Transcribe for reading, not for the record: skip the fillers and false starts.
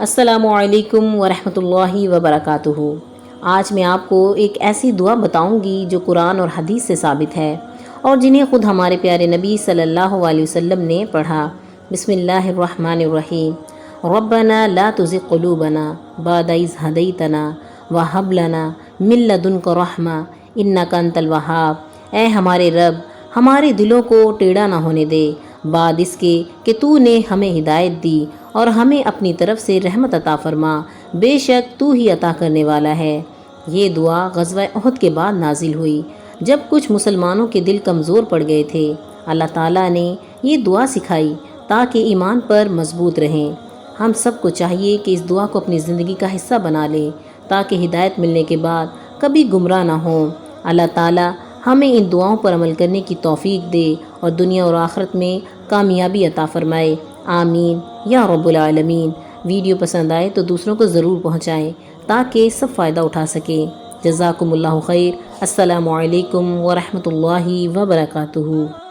السلام علیکم ورحمۃ اللہ وبرکاتہ۔ آج میں آپ کو ایک ایسی دعا بتاؤں گی جو قرآن اور حدیث سے ثابت ہے اور جنہیں خود ہمارے پیارے نبی صلی اللہ علیہ وسلم نے پڑھا۔ بسم اللہ الرحمن الرحیم۔ ربنا لا تزغ قلوبنا بعد إذ هديتنا وهب لنا من لدنك رحمة إنك أنت الوهاب۔ اے ہمارے رب، ہمارے دلوں کو ٹیڑھا نہ ہونے دے بعد اس کے کہ تو نے ہمیں ہدایت دی اور ہمیں اپنی طرف سے رحمت عطا فرما، بے شک تو ہی عطا کرنے والا ہے۔ یہ دعا غزوہ احد کے بعد نازل ہوئی جب کچھ مسلمانوں کے دل کمزور پڑ گئے تھے۔ اللہ تعالیٰ نے یہ دعا سکھائی تاکہ ایمان پر مضبوط رہیں۔ ہم سب کو چاہیے کہ اس دعا کو اپنی زندگی کا حصہ بنا لیں تاکہ ہدایت ملنے کے بعد کبھی گمراہ نہ ہوں۔ اللہ تعالیٰ ہمیں ان دعاؤں پر عمل کرنے کی توفیق دے اور دنیا اور آخرت میں کامیابی عطا فرمائے، آمین یا رب العالمین۔ ویڈیو پسند آئے تو دوسروں کو ضرور پہنچائیں تاکہ سب فائدہ اٹھا سکیں۔ جزاکم اللہ خیر۔ السلام علیکم ورحمۃ اللہ وبرکاتہ۔